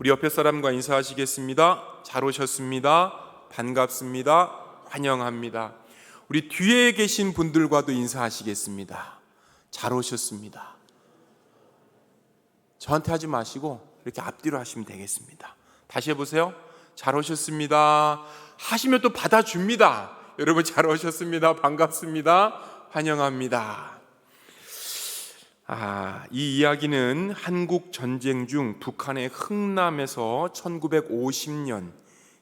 우리 옆에 사람과 인사하시겠습니다. 잘 오셨습니다. 반갑습니다. 환영합니다. 우리 뒤에 계신 분들과도 인사하시겠습니다. 잘 오셨습니다. 저한테 하지 마시고 이렇게 앞뒤로 하시면 되겠습니다. 다시 해보세요. 잘 오셨습니다. 하시면 또 받아줍니다. 여러분 잘 오셨습니다. 반갑습니다. 환영합니다. 이 이야기는 한국 전쟁 중 북한의 흥남에서 1950년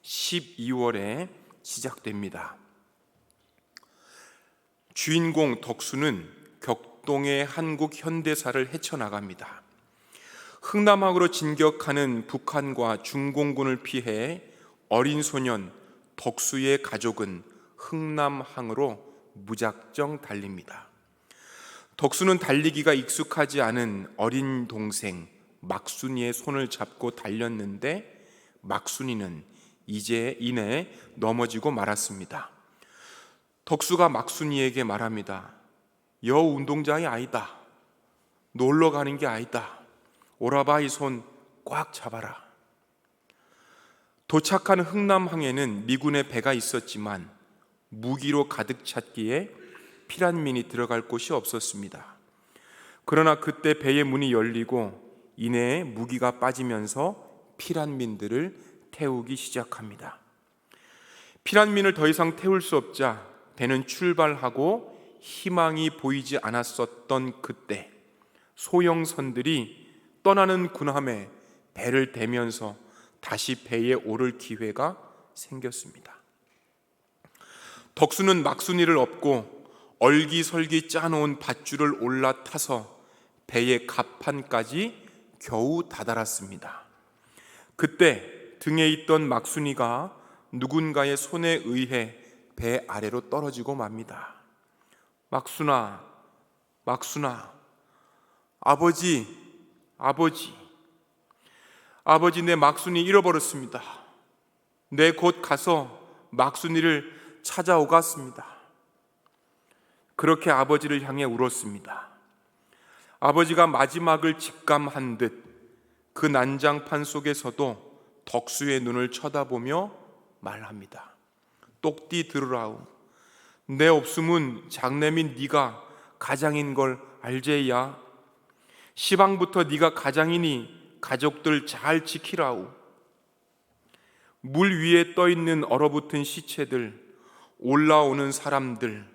12월에 시작됩니다. 주인공 덕수는 격동의 한국 현대사를 헤쳐나갑니다. 흥남항으로 진격하는 북한과 중공군을 피해 어린 소년 덕수의 가족은 흥남항으로 무작정 달립니다. 덕수는 달리기가 익숙하지 않은 어린 동생 막순이의 손을 잡고 달렸는데 막순이는 이내 넘어지고 말았습니다. 덕수가 막순이에게 말합니다. 여 운동장이 아니다. 놀러 가는 게 아니다. 오라바 이 손 꽉 잡아라. 도착한 흥남항에는 미군의 배가 있었지만 무기로 가득 찼기에 피란민이 들어갈 곳이 없었습니다. 그러나 그때 배의 문이 열리고 이내에 무기가 빠지면서 피란민들을 태우기 시작합니다. 피란민을 더 이상 태울 수 없자 배는 출발하고 희망이 보이지 않았었던 그때 소형선들이 떠나는 군함에 배를 대면서 다시 배에 오를 기회가 생겼습니다. 덕수는 막순이를 업고 얼기설기 짜놓은 밧줄을 올라타서 배의 갑판까지 겨우 다다랐습니다. 그때 등에 있던 막순이가 누군가의 손에 의해 배 아래로 떨어지고 맙니다. 막순아, 막순아, 아버지 내 막순이 잃어버렸습니다. 내 곧 가서 막순이를 찾아오겠습니다. 그렇게 아버지를 향해 울었습니다. 아버지가 마지막을 직감한 듯 그 난장판 속에서도 덕수의 눈을 쳐다보며 말합니다. 똑띠 들으라우. 내 없음은 장래민 네가 가장인 걸 알제야. 시방부터 네가 가장이니 가족들 잘 지키라우. 물 위에 떠있는 얼어붙은 시체들, 올라오는 사람들,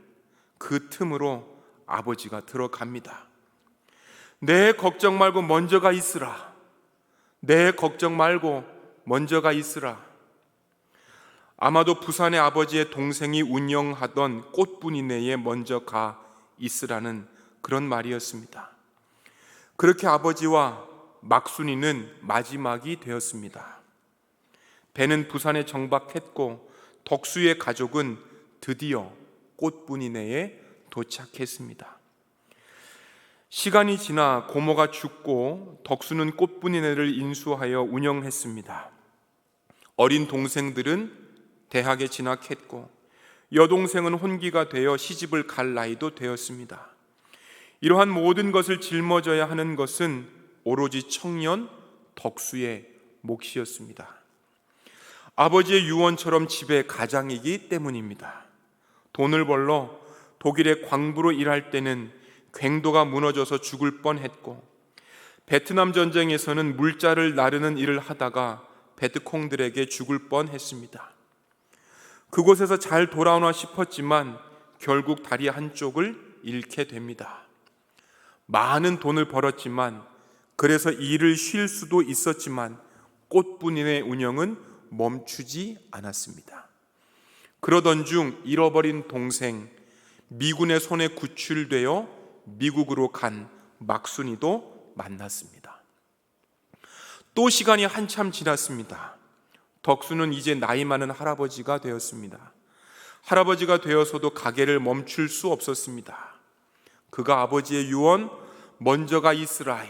그 틈으로 아버지가 들어갑니다. 내 걱정 말고 먼저가 있으라. 내 걱정 말고 먼저가 있으라. 아마도 부산의 아버지의 동생이 운영하던 꽃분이네에 먼저 가 있으라는 그런 말이었습니다. 그렇게 아버지와 막순이는 마지막이 되었습니다. 배는 부산에 정박했고 덕수의 가족은 드디어 꽃분이네에 도착했습니다. 시간이 지나 고모가 죽고 덕수는 꽃분이네를 인수하여 운영했습니다. 어린 동생들은 대학에 진학했고 여동생은 혼기가 되어 시집을 갈 나이도 되었습니다. 이러한 모든 것을 짊어져야 하는 것은 오로지 청년 덕수의 몫이었습니다. 아버지의 유언처럼 집의 가장이기 때문입니다. 돈을 벌러 독일의 광부로 일할 때는 괭도가 무너져서 죽을 뻔했고 베트남 전쟁에서는 물자를 나르는 일을 하다가 베트콩들에게 죽을 뻔했습니다. 그곳에서 잘 돌아오나 싶었지만 결국 다리 한쪽을 잃게 됩니다. 많은 돈을 벌었지만 그래서 일을 쉴 수도 있었지만 꽃분이네 운영은 멈추지 않았습니다. 그러던 중 잃어버린 동생, 미군의 손에 구출되어 미국으로 간 막순이도 만났습니다. 또 시간이 한참 지났습니다. 덕수는 이제 나이 많은 할아버지가 되었습니다. 할아버지가 되어서도 가게를 멈출 수 없었습니다. 그가 아버지의 유언, 먼저가 있으라이,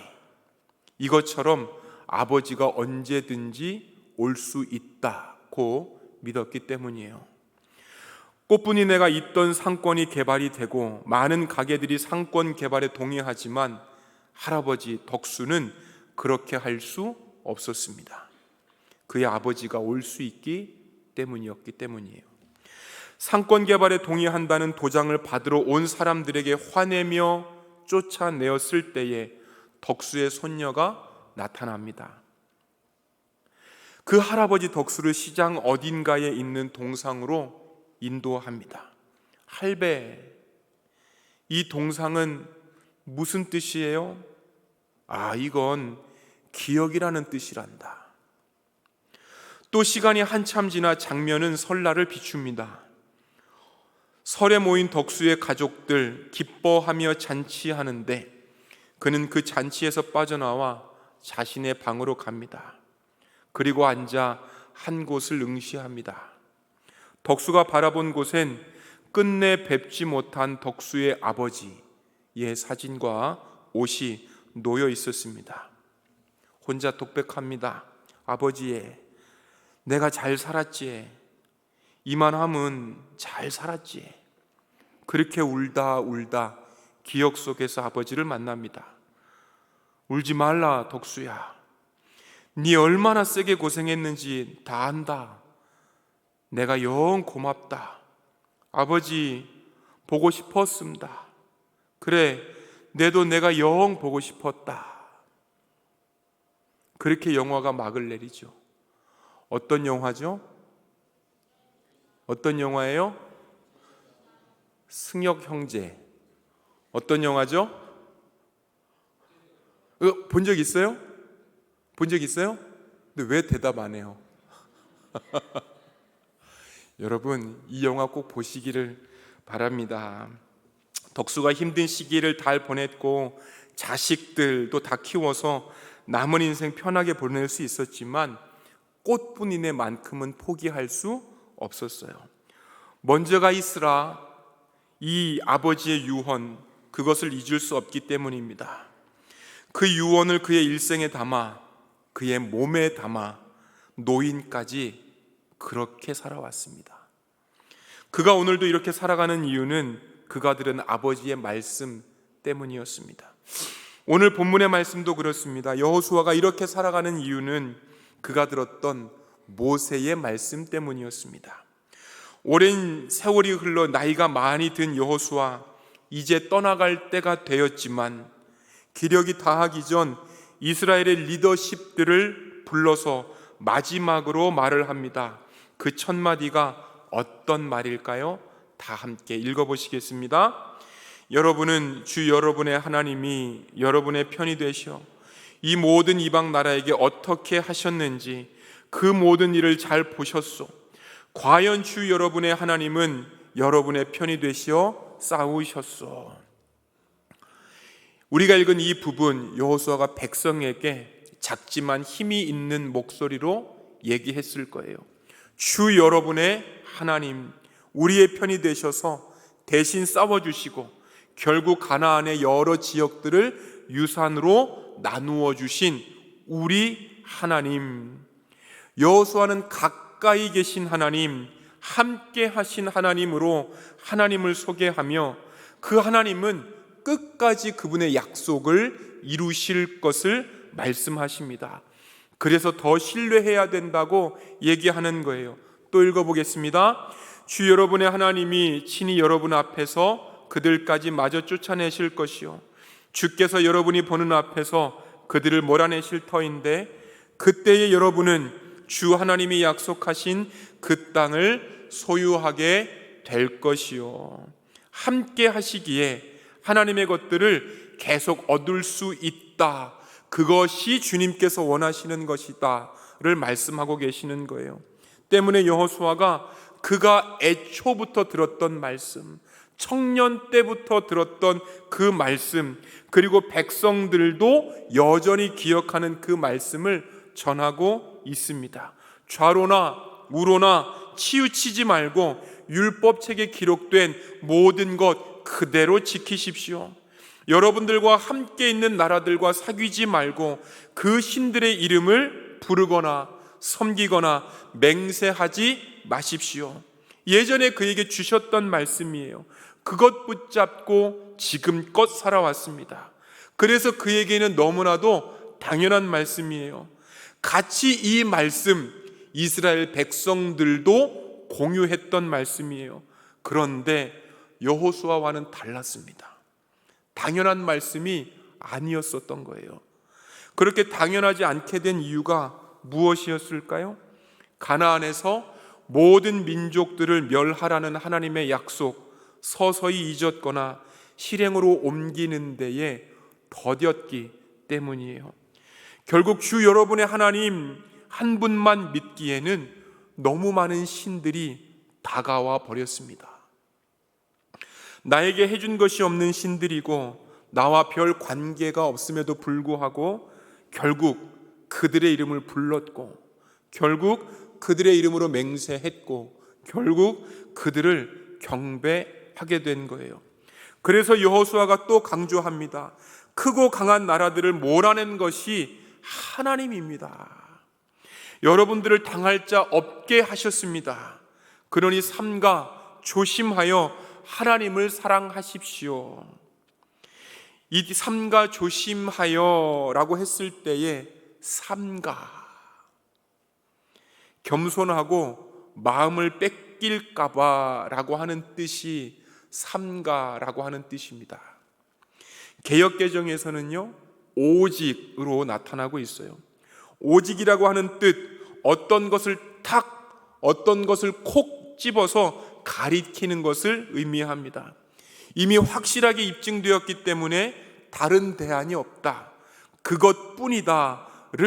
이것처럼 아버지가 언제든지 올 수 있다고 믿었기 때문이에요. 꽃분이네가 있던 상권이 개발이 되고 많은 가게들이 상권 개발에 동의하지만 할아버지 덕수는 그렇게 할 수 없었습니다. 그의 아버지가 올 수 있기 때문이었기 때문이에요. 상권 개발에 동의한다는 도장을 받으러 온 사람들에게 화내며 쫓아내었을 때에 덕수의 손녀가 나타납니다. 그 할아버지 덕수를 시장 어딘가에 있는 동상으로 인도합니다. 할배, 이 동상은 무슨 뜻이에요? 이건 기억이라는 뜻이란다. 또 시간이 한참 지나 장면은 설날을 비춥니다. 설에 모인 덕수의 가족들 기뻐하며 잔치하는데 그는 그 잔치에서 빠져나와 자신의 방으로 갑니다. 그리고 앉아 한 곳을 응시합니다. 덕수가 바라본 곳엔 끝내 뵙지 못한 덕수의 아버지의 사진과 옷이 놓여 있었습니다. 혼자 독백합니다. 아버지에, 내가 잘 살았지. 이만하면 잘 살았지. 그렇게 울다 기억 속에서 아버지를 만납니다. 울지 말라 덕수야. 네 얼마나 세게 고생했는지 다 안다. 내가 영 고맙다. 아버지 보고 싶었습니다. 그래, 내도 내가 영 보고 싶었다. 그렇게 영화가 막을 내리죠. 어떤 영화죠? 어떤 영화예요? 승역 형제. 어떤 영화죠? 본 적 있어요? 본 적 있어요? 근데 왜 대답 안 해요? 여러분, 이 영화 꼭 보시기를 바랍니다. 덕수가 힘든 시기를 잘 보냈고 자식들도 다 키워서 남은 인생 편하게 보낼 수 있었지만 꽃분이네만큼은 포기할 수 없었어요. 먼저가 있으라, 이 아버지의 유언, 그것을 잊을 수 없기 때문입니다. 그 유언을 그의 일생에 담아 그의 몸에 담아 노인까지 그렇게 살아왔습니다. 그가 오늘도 이렇게 살아가는 이유는 그가 들은 아버지의 말씀 때문이었습니다. 오늘 본문의 말씀도 그렇습니다. 여호수아가 이렇게 살아가는 이유는 그가 들었던 모세의 말씀 때문이었습니다. 오랜 세월이 흘러 나이가 많이 든 여호수아, 이제 떠나갈 때가 되었지만 기력이 다하기 전 이스라엘의 리더십들을 불러서 마지막으로 말을 합니다. 그 첫 마디가 어떤 말일까요? 다 함께 읽어보시겠습니다. 여러분은 주 여러분의 하나님이 여러분의 편이 되시어 이 모든 이방 나라에게 어떻게 하셨는지 그 모든 일을 잘 보셨소. 과연 주 여러분의 하나님은 여러분의 편이 되시어 싸우셨소. 우리가 읽은 이 부분, 여호수아가 백성에게 작지만 힘이 있는 목소리로 얘기했을 거예요. 주 여러분의 하나님, 우리의 편이 되셔서 대신 싸워주시고 결국 가나안의 여러 지역들을 유산으로 나누어 주신 우리 하나님, 여호수아는 가까이 계신 하나님, 함께 하신 하나님으로 하나님을 소개하며 그 하나님은 끝까지 그분의 약속을 이루실 것을 말씀하십니다. 그래서 더 신뢰해야 된다고 얘기하는 거예요. 또 읽어보겠습니다. 주 여러분의 하나님이 친히 여러분 앞에서 그들까지 마저 쫓아내실 것이요, 주께서 여러분이 보는 앞에서 그들을 몰아내실 터인데 그때에 여러분은 주 하나님이 약속하신 그 땅을 소유하게 될 것이요, 함께 하시기에 하나님의 것들을 계속 얻을 수 있다, 그것이 주님께서 원하시는 것이다를 말씀하고 계시는 거예요. 때문에 여호수아가 그가 애초부터 들었던 말씀, 청년 때부터 들었던 그 말씀, 그리고 백성들도 여전히 기억하는 그 말씀을 전하고 있습니다. 좌로나 우로나 치우치지 말고 율법책에 기록된 모든 것 그대로 지키십시오. 여러분들과 함께 있는 나라들과 사귀지 말고 그 신들의 이름을 부르거나 섬기거나 맹세하지 마십시오. 예전에 그에게 주셨던 말씀이에요. 그것 붙잡고 지금껏 살아왔습니다. 그래서 그에게는 너무나도 당연한 말씀이에요. 같이 이 말씀, 이스라엘 백성들도 공유했던 말씀이에요. 그런데 여호수아와는 달랐습니다. 당연한 말씀이 아니었었던 거예요. 그렇게 당연하지 않게 된 이유가 무엇이었을까요? 가나안에서 모든 민족들을 멸하라는 하나님의 약속 서서히 잊었거나 실행으로 옮기는 데에 더뎠기 때문이에요. 결국 주 여러분의 하나님 한 분만 믿기에는 너무 많은 신들이 다가와 버렸습니다. 나에게 해준 것이 없는 신들이고 나와 별 관계가 없음에도 불구하고 결국 그들의 이름을 불렀고 결국 그들의 이름으로 맹세했고 결국 그들을 경배하게 된 거예요. 그래서 여호수아가 또 강조합니다. 크고 강한 나라들을 몰아낸 것이 하나님입니다. 여러분들을 당할 자 없게 하셨습니다. 그러니 삼가 조심하여 하나님을 사랑하십시오. 이 삼가 조심하여 라고 했을 때에 삼가 겸손하고 마음을 뺏길까봐 라고 하는 뜻이 삼가라고 하는 뜻입니다. 개역개정에서는요 오직으로 나타나고 있어요. 오직이라고 하는 뜻, 어떤 것을 어떤 것을 콕 집어서 가리키는 것을 의미합니다. 이미 확실하게 입증되었기 때문에 다른 대안이 없다, 그것뿐이다를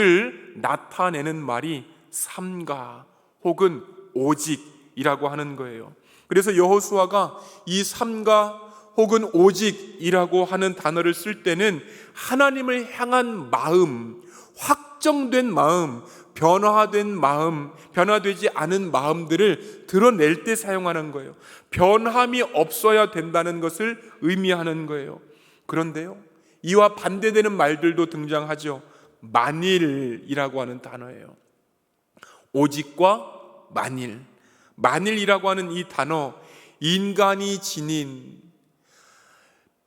나타내는 말이 삼가 혹은 오직이라고 하는 거예요. 그래서 여호수아가 이 삼가 혹은 오직이라고 하는 단어를 쓸 때는 하나님을 향한 마음, 확정된 마음, 변화된 마음, 변화되지 않은 마음들을 드러낼 때 사용하는 거예요. 변함이 없어야 된다는 것을 의미하는 거예요. 그런데요, 이와 반대되는 말들도 등장하죠. 만일이라고 하는 단어예요. 오직과 만일, 만일이라고 하는 이 단어, 인간이 지닌,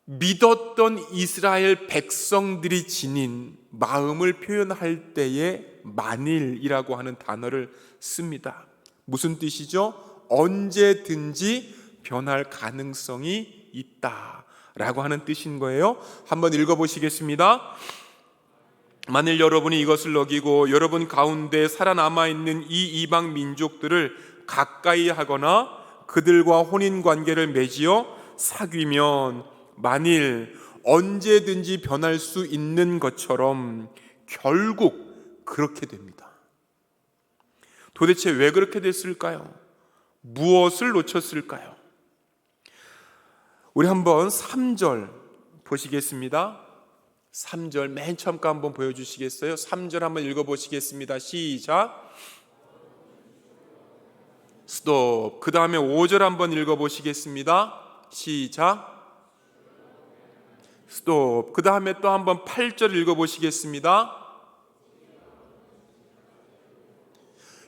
믿었던 이스라엘 백성들이 지닌 마음을 표현할 때에 만일이라고 하는 단어를 씁니다. 무슨 뜻이죠? 언제든지 변할 가능성이 있다라고 하는 뜻인 거예요. 한번 읽어보시겠습니다. 만일 여러분이 이것을 어기고 여러분 가운데 살아남아 있는 이 이방 민족들을 가까이 하거나 그들과 혼인 관계를 맺어 사귀면 만일 언제든지 변할 수 있는 것처럼 결국 그렇게 됩니다. 도대체 왜 그렇게 됐을까요? 무엇을 놓쳤을까요? 우리 한번 3절 보시겠습니다. 3절 맨 처음 거 한번 보여주시겠어요? 3절 한번 읽어보시겠습니다. 시작. 스톱. 그 다음에 5절 한번 읽어보시겠습니다. 시작. 스톱. 그 다음에 또 한번 8절 읽어보시겠습니다.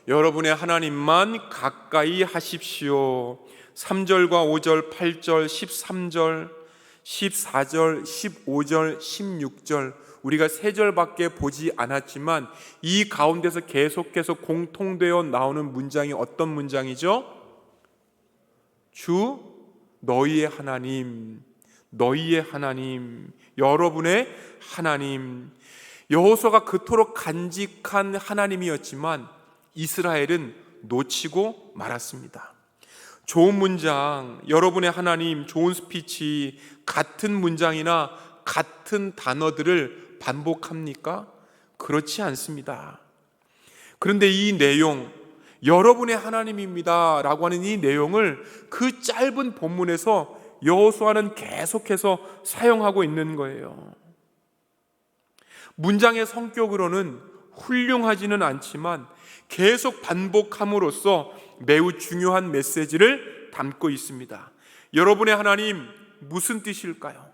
여러분의 하나님만 가까이 하십시오. 3절과 5절, 8절, 13절, 14절, 15절, 16절, 우리가 3절밖에 보지 않았지만 이 가운데서 계속해서 공통되어 나오는 문장이 어떤 문장이죠? 주 너희의 하나님, 너희의 하나님, 여러분의 하나님. 여호수아가 그토록 간직한 하나님이었지만 이스라엘은 놓치고 말았습니다. 좋은 문장, 여러분의 하나님, 좋은 스피치, 같은 문장이나 같은 단어들을 반복합니까? 그렇지 않습니다. 그런데 이 내용, 여러분의 하나님입니다 라고 하는 이 내용을 그 짧은 본문에서 여호수아는 계속해서 사용하고 있는 거예요. 문장의 성격으로는 훌륭하지는 않지만 계속 반복함으로써 매우 중요한 메시지를 담고 있습니다. 여러분의 하나님 무슨 뜻일까요?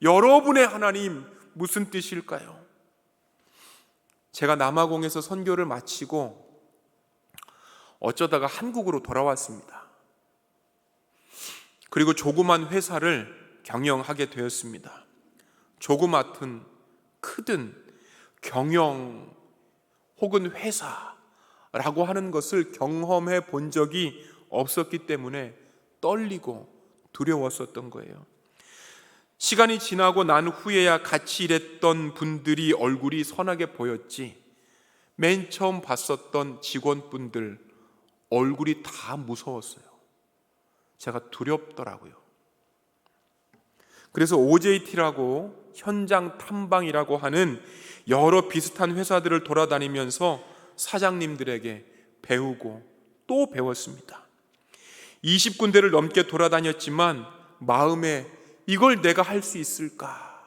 여러분의 하나님 무슨 뜻일까요? 제가 남아공에서 선교를 마치고 어쩌다가 한국으로 돌아왔습니다. 그리고 조그만 회사를 경영하게 되었습니다. 조그맣든 크든 경영 혹은 회사 라고 하는 것을 경험해 본 적이 없었기 때문에 떨리고 두려웠었던 거예요. 시간이 지나고 난 후에야 같이 일했던 분들이 얼굴이 선하게 보였지, 맨 처음 봤었던 직원분들 얼굴이 다 무서웠어요. 제가 두렵더라고요. 그래서 OJT라고 현장 탐방이라고 하는 여러 비슷한 회사들을 돌아다니면서 사장님들에게 배우고 또 배웠습니다. 20군데를 넘게 돌아다녔지만 마음에 이걸 내가 할 수 있을까?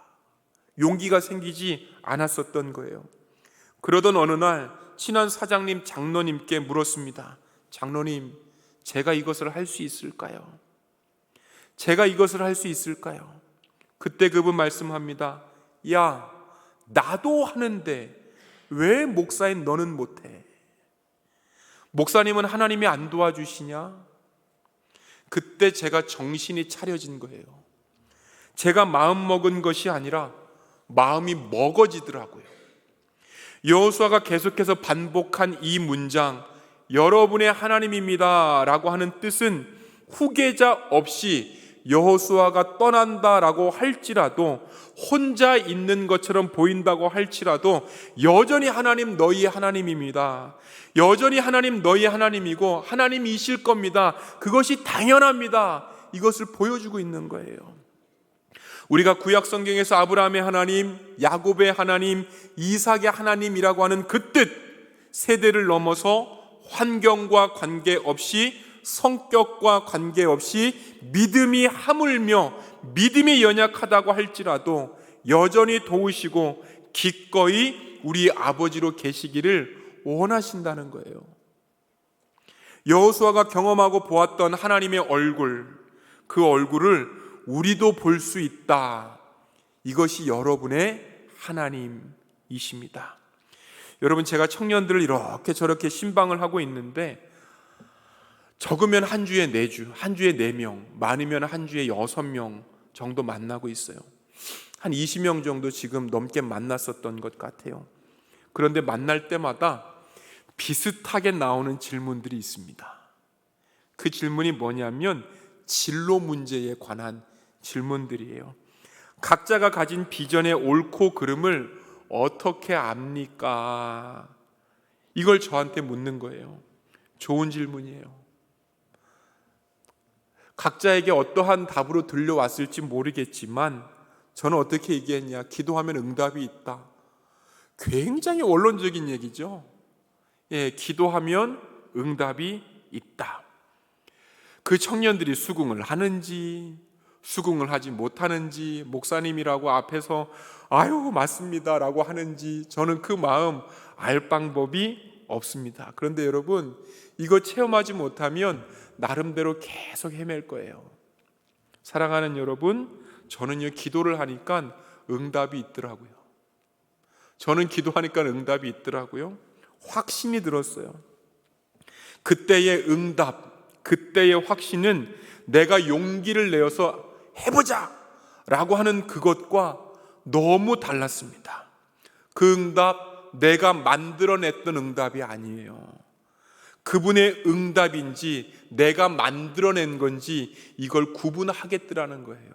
용기가 생기지 않았었던 거예요. 그러던 어느 날 친한 사장님 장로님께 물었습니다. 장로님, 제가 이것을 할 수 있을까요? 제가 이것을 할 수 있을까요? 그때 그분 말씀합니다. 야, 나도 하는데 왜 목사인 너는 못해? 목사님은 하나님이 안 도와주시냐? 그때 제가 정신이 차려진 거예요. 제가 마음 먹은 것이 아니라 마음이 먹어지더라고요. 여호수아가 계속해서 반복한 이 문장, 여러분의 하나님입니다 라고 하는 뜻은 후계자 없이 여호수아가 떠난다라고 할지라도, 혼자 있는 것처럼 보인다고 할지라도 여전히 하나님 너희의 하나님입니다, 여전히 하나님 너희의 하나님이고 하나님이실 겁니다, 그것이 당연합니다, 이것을 보여주고 있는 거예요. 우리가 구약 성경에서 아브라함의 하나님, 야곱의 하나님, 이삭의 하나님이라고 하는 그 뜻, 세대를 넘어서 환경과 관계없이, 성격과 관계없이 믿음이 하물며 믿음이 연약하다고 할지라도 여전히 도우시고 기꺼이 우리 아버지로 계시기를 원하신다는 거예요. 여호수아가 경험하고 보았던 하나님의 얼굴, 그 얼굴을 우리도 볼 수 있다. 이것이 여러분의 하나님이십니다. 여러분, 제가 청년들을 이렇게 저렇게 신방을 하고 있는데, 적으면 한 주에 4주, 한 주에 4명, 많으면 한 주에 6명 정도 만나고 있어요. 한 20명 정도 지금 넘게 만났었던 것 같아요. 그런데 만날 때마다 비슷하게 나오는 질문들이 있습니다. 그 질문이 뭐냐면 진로 문제에 관한 질문들이에요. 각자가 가진 비전의 옳고 그름을 어떻게 압니까? 이걸 저한테 묻는 거예요. 좋은 질문이에요. 각자에게 어떠한 답으로 들려왔을지 모르겠지만 저는 어떻게 얘기했냐? 기도하면 응답이 있다. 굉장히 원론적인 얘기죠. 기도하면 응답이 있다. 그 청년들이 수긍을 하는지 수긍을 하지 못하는지, 목사님이라고 앞에서 아유 맞습니다 라고 하는지 저는 그 마음 알 방법이 없습니다. 그런데 여러분, 이거 체험하지 못하면 나름대로 계속 헤맬 거예요. 사랑하는 여러분, 저는요 기도를 하니까 응답이 있더라고요. 저는 기도하니까 응답이 있더라고요. 확신이 들었어요. 그때의 응답, 그때의 확신은 내가 용기를 내어서 해보자 라고 하는 그것과 너무 달랐습니다. 그 응답, 내가 만들어냈던 응답이 아니에요. 그분의 응답인지 내가 만들어낸 건지 이걸 구분하겠더라는 거예요.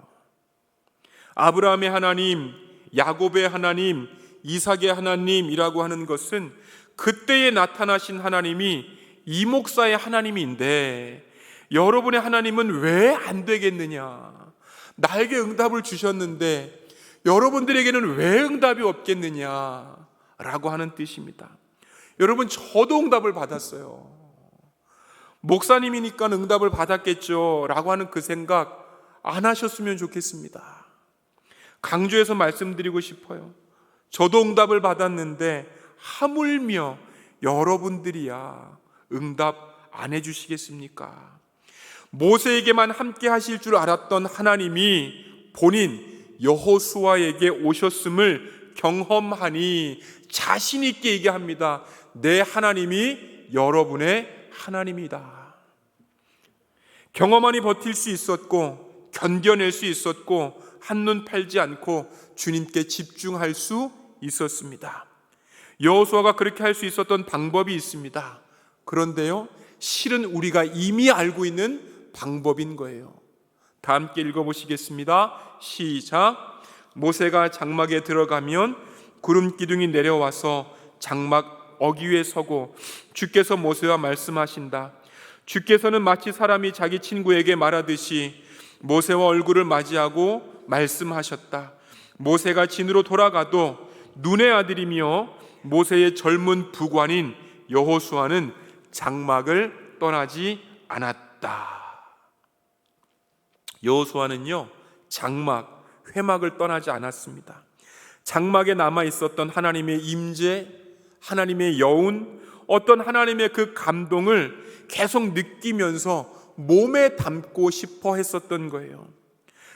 아브라함의 하나님, 야곱의 하나님, 이삭의 하나님이라고 하는 것은 그때에 나타나신 하나님이 이 목사의 하나님인데 여러분의 하나님은 왜 안 되겠느냐? 나에게 응답을 주셨는데 여러분들에게는 왜 응답이 없겠느냐? 라고 하는 뜻입니다. 여러분, 저도 응답을 받았어요. 목사님이니까 응답을 받았겠죠 라고 하는 그 생각 안 하셨으면 좋겠습니다. 강조해서 말씀드리고 싶어요. 저도 응답을 받았는데 하물며 여러분들이야 응답 안 해주시겠습니까? 모세에게만 함께 하실 줄 알았던 하나님이 본인 여호수아에게 오셨음을 경험하니 자신 있게 얘기합니다. 내 하나님이 여러분의 하나님이다. 경험하니 버틸 수 있었고 견뎌낼 수 있었고 한눈 팔지 않고 주님께 집중할 수 있었습니다. 여호수아가 그렇게 할 수 있었던 방법이 있습니다. 그런데요, 실은 우리가 이미 알고 있는 방법인 거예요. 다 함께 읽어보시겠습니다. 시작. 모세가 장막에 들어가면 구름 기둥이 내려와서 장막 어기 위에 서고 주께서 모세와 말씀하신다. 주께서는 마치 사람이 자기 친구에게 말하듯이 모세와 얼굴을 맞이하고 말씀하셨다. 모세가 진으로 돌아가도 눈의 아들이며 모세의 젊은 부관인 여호수아는 장막을 떠나지 않았다. 여호수아는요, 장막, 회막을 떠나지 않았습니다. 장막에 남아 있었던 하나님의 임재, 하나님의 여운, 어떤 하나님의 그 감동을 계속 느끼면서 몸에 담고 싶어 했었던 거예요.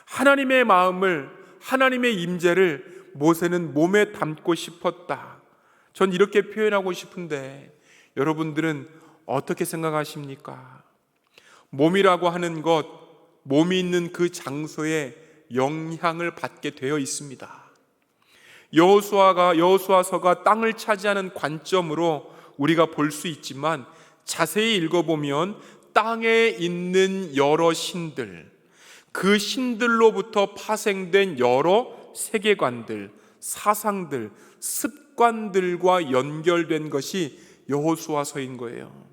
하나님의 마음을, 하나님의 임재를 모세는 몸에 담고 싶었다. 전 이렇게 표현하고 싶은데 여러분들은 어떻게 생각하십니까? 몸이라고 하는 것, 몸이 있는 그 장소에 영향을 받게 되어 있습니다. 여호수아서가 땅을 차지하는 관점으로 우리가 볼 수 있지만 자세히 읽어보면 땅에 있는 여러 신들, 그 신들로부터 파생된 여러 세계관들, 사상들, 습관들과 연결된 것이 여호수아서인 거예요.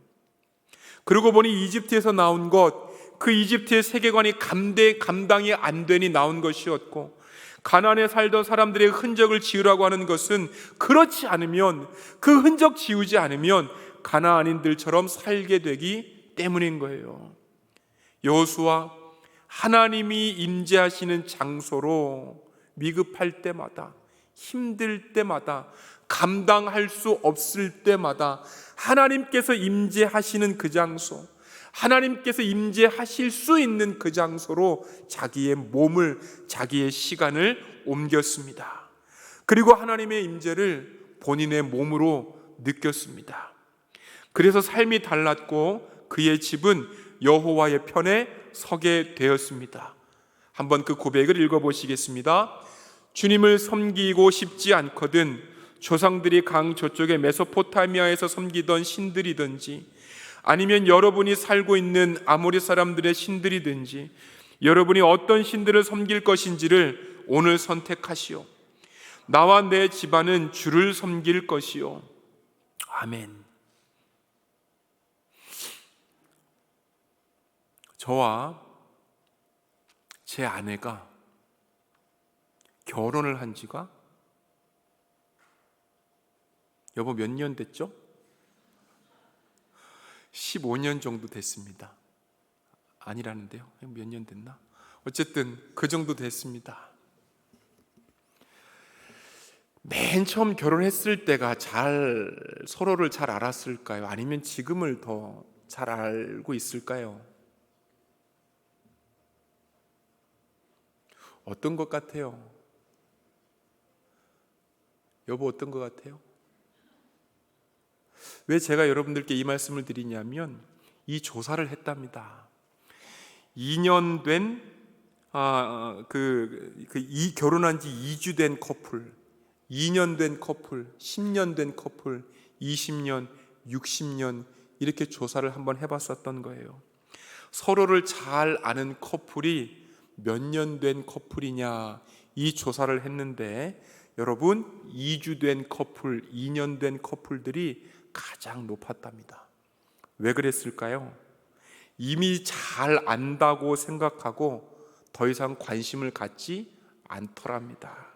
그러고 보니 이집트에서 나온 것, 그 이집트의 세계관이 감당이 안 되니 나온 것이었고, 가나안에 살던 사람들의 흔적을 지우라고 하는 것은 그렇지 않으면, 그 흔적 지우지 않으면 가나안인들처럼 살게 되기 때문인 거예요. 여호수아, 하나님이 임재하시는 장소로 미급할 때마다, 힘들 때마다, 감당할 수 없을 때마다 하나님께서 임재하시는 그 장소, 하나님께서 임재하실 수 있는 그 장소로 자기의 몸을, 자기의 시간을 옮겼습니다. 그리고 하나님의 임재를 본인의 몸으로 느꼈습니다. 그래서 삶이 달랐고 그의 집은 여호와의 편에 서게 되었습니다. 한번 그 고백을 읽어보시겠습니다. 주님을 섬기고 싶지 않거든 조상들이 강 저쪽의 메소포타미아에서 섬기던 신들이든지 아니면 여러분이 살고 있는 아모리 사람들의 신들이든지 여러분이 어떤 신들을 섬길 것인지를 오늘 선택하시오. 나와 내 집안은 주를 섬길 것이요. 아멘. 저와 제 아내가 결혼을 한 지가 여보 몇 년 됐죠? 15년 정도 됐습니다. 아니라는데요. 몇 년 됐나? 어쨌든 그 정도 됐습니다. 맨 처음 결혼했을 때가 서로를 잘 알았을까요? 아니면 지금을 더 잘 알고 있을까요? 어떤 것 같아요? 여보 어떤 것 같아요? 왜 제가 여러분들께 이 말씀을 드리냐면 이 조사를 했답니다. 2년 된 결혼한 지 2주 된 커플, 2년 된 커플, 10년 된 커플, 20년, 60년 이렇게 조사를 한번 해봤었던 거예요. 서로를 잘 아는 커플이 몇 년 된 커플이냐 이 조사를 했는데 여러분 2주 된 커플, 2년 된 커플들이 가장 높았답니다. 왜 그랬을까요? 이미 잘 안다고 생각하고 더 이상 관심을 갖지 않더랍니다.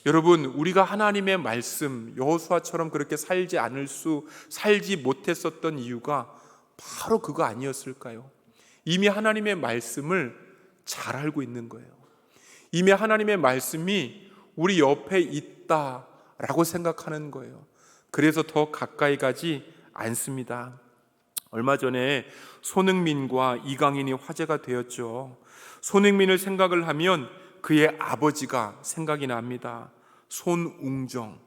여러분, 우리가 하나님의 말씀, 여호수아처럼 그렇게 살지 못했었던 이유가 바로 그거 아니었을까요? 이미 하나님의 말씀을 잘 알고 있는 거예요. 이미 하나님의 말씀이 우리 옆에 있다라고 생각하는 거예요. 그래서 더 가까이 가지 않습니다. 얼마 전에 손흥민과 이강인이 화제가 되었죠. 손흥민을 생각을 하면 그의 아버지가 생각이 납니다. 손웅정.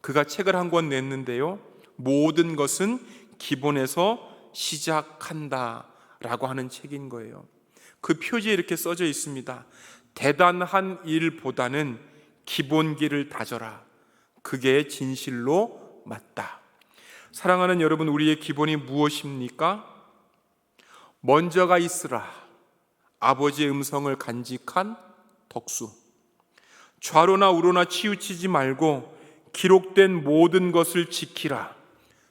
그가 책을 한 권 냈는데요. 모든 것은 기본에서 시작한다 라고 하는 책인 거예요. 그 표지에 이렇게 써져 있습니다. 대단한 일보다는 기본기를 다져라. 그게 진실로 맞다. 사랑하는 여러분, 우리의 기본이 무엇입니까? 먼저가 있으라. 아버지의 음성을 간직한 덕수. 좌로나 우로나 치우치지 말고 기록된 모든 것을 지키라.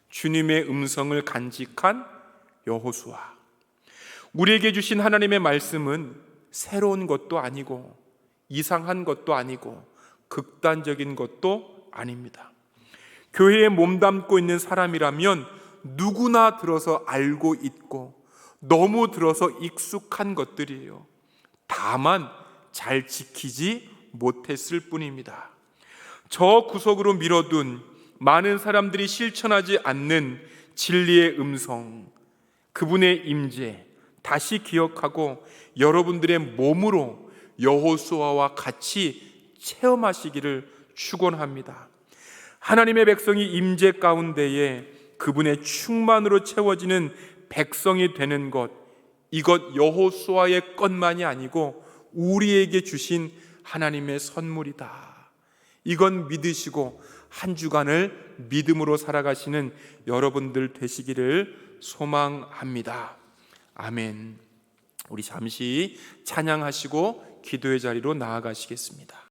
주님의 음성을 간직한 여호수아. 우리에게 주신 하나님의 말씀은 새로운 것도 아니고 이상한 것도 아니고 극단적인 것도 아닙니다. 교회에 몸담고 있는 사람이라면 누구나 들어서 알고 있고 너무 들어서 익숙한 것들이에요. 다만 잘 지키지 못했을 뿐입니다. 저 구석으로 밀어둔 많은 사람들이 실천하지 않는 진리의 음성, 그분의 임재 다시 기억하고 여러분들의 몸으로 여호수아와 같이 체험하시기를 축원합니다. 하나님의 백성이 임재 가운데에 그분의 충만으로 채워지는 백성이 되는 것, 이것 여호수아의 것만이 아니고 우리에게 주신 하나님의 선물이다. 이건 믿으시고 한 주간을 믿음으로 살아가시는 여러분들 되시기를 소망합니다. 아멘. 우리 잠시 찬양하시고 기도의 자리로 나아가시겠습니다.